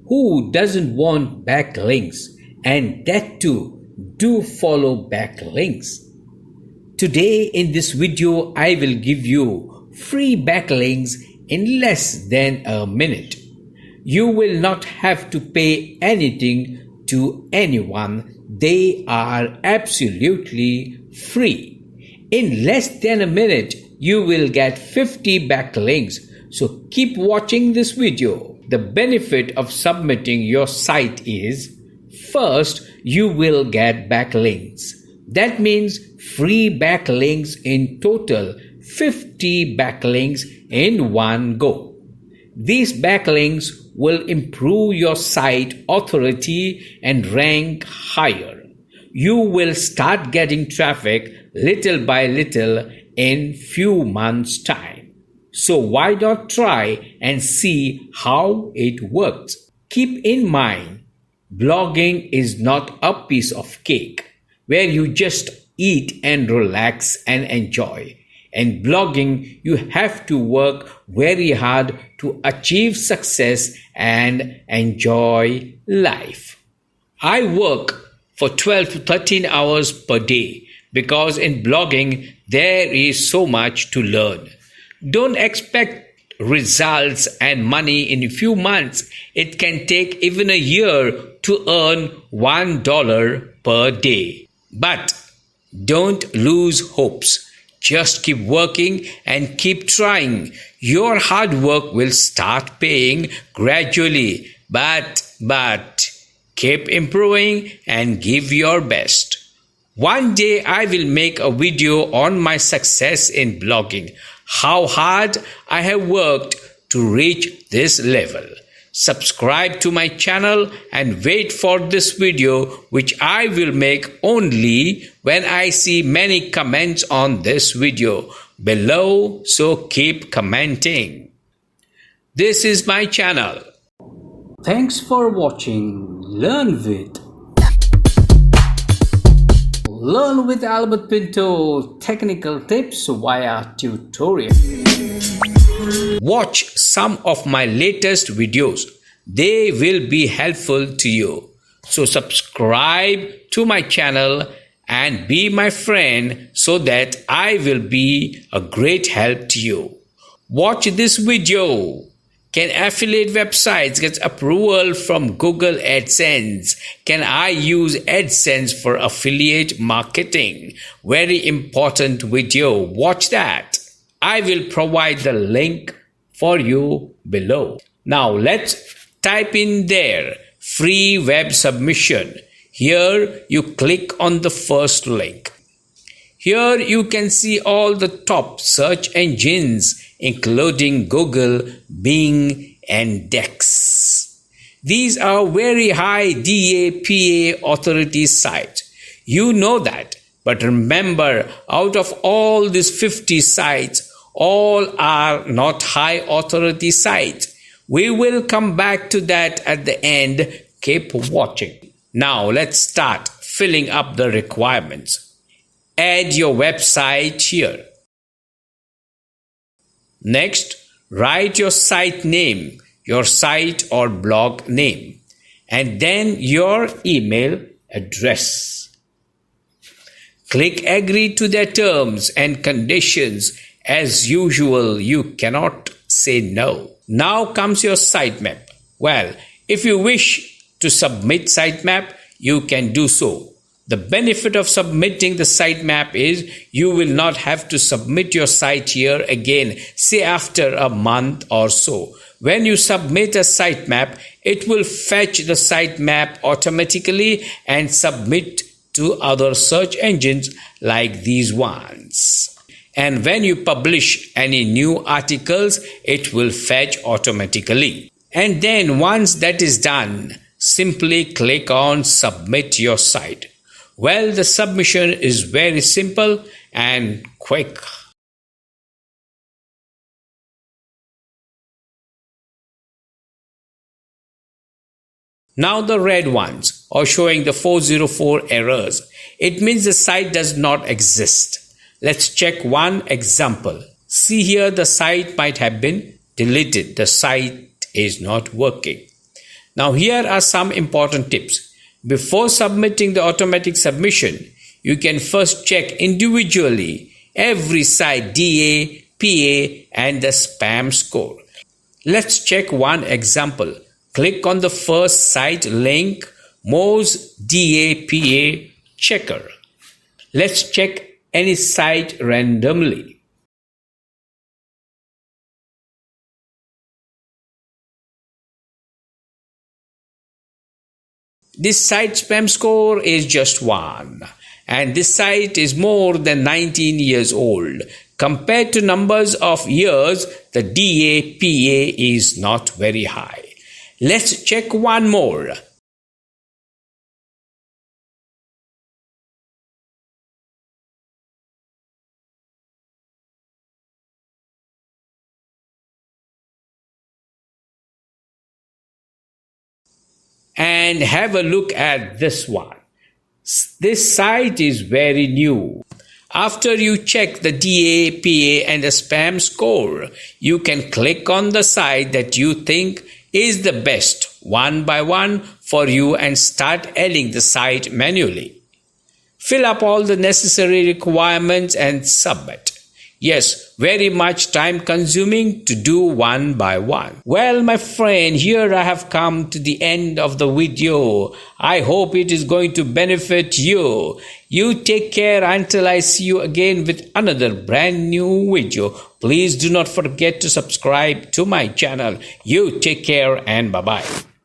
Who doesn't want backlinks? And that too, do follow backlinks. Today in this video, I will give you free backlinks in less than a minute. You will not have to pay anything to anyone. They are absolutely free. In less than a minute, you will get 50 backlinks. So keep watching this video. The benefit of submitting your site is, first, you will get backlinks. That means free backlinks in total, 50 backlinks in one go. These backlinks will improve your site authority and rank higher. You will start getting traffic little by little in few months' time. So why not try and see how it works? Keep in mind, blogging is not a piece of cake where you just eat and relax and enjoy. In blogging, you have to work very hard to achieve success and enjoy life. I work for 12 to 13 hours per day because in blogging, there is so much to learn. Don't expect results and money in a few months. It can take even a year to earn $1 per day. But don't lose hopes. Just keep working and keep trying. Your hard work will start paying gradually. But keep improving and give your best. One day I will make a video on my success in blogging. How hard I have worked to reach this level. Subscribe to my channel and wait for this video, which I will make only when I see many comments on this video below, so keep commenting. This is my channel. Thanks for watching. Learn with Albert Pinto technical tips via tutorial. Watch some of my latest videos. They will be helpful to you. So subscribe to my channel and be my friend so that I will be a great help to you. Watch this video. Can affiliate websites get approval from Google AdSense? Can I use AdSense for affiliate marketing? Very important video. Watch that. I will provide the link for you below. Now let's type in there free web submission. Here you click on the first link. Here you can see all the top search engines including Google, Bing and Dex. These are very high DAPA authority sites. You know that. But remember, out of all these 50 sites, all are not high authority sites. We will come back to that at the end. Keep watching. Now let's start filling up the requirements. Add your website here. Next, write your site name, your site or blog name, and then your email address. Click agree to their terms and conditions. As usual, you cannot say no. Now comes your sitemap. Well, if you wish to submit sitemap, you can do so. The benefit of submitting the sitemap is you will not have to submit your site here again, say after a month or so. When you submit a sitemap, it will fetch the sitemap automatically and submit to other search engines like these ones. And when you publish any new articles, it will fetch automatically. And then once that is done, simply click on submit your site. Well, the submission is very simple and quick. Now the red ones are showing the 404 errors. It means the site does not exist. Let's check one example. See here, the site might have been deleted. The site is not working. Now here are some important tips. Before submitting the automatic submission, you can first check individually every site DA, PA and the spam score. Let's check one example. Click on the first site link, Mo's DA/PA checker. Let's check any site randomly. This site spam score is just 1, and this site is more than 19 years old. Compared to numbers of years, the DA/PA is not very high. Let's check one more. And have a look at this one. This site is very new. After you check the DA/PA and the spam score, you can click on the site that you think is the best one by one for you and start adding the site manually. Fill up all the necessary requirements and submit. Yes, very much time consuming to do one by one. Well, my friend, here I have come to the end of the video. I hope it is going to benefit you. You take care until I see you again with another brand new video. Please do not forget to subscribe to my channel. You take care and bye-bye.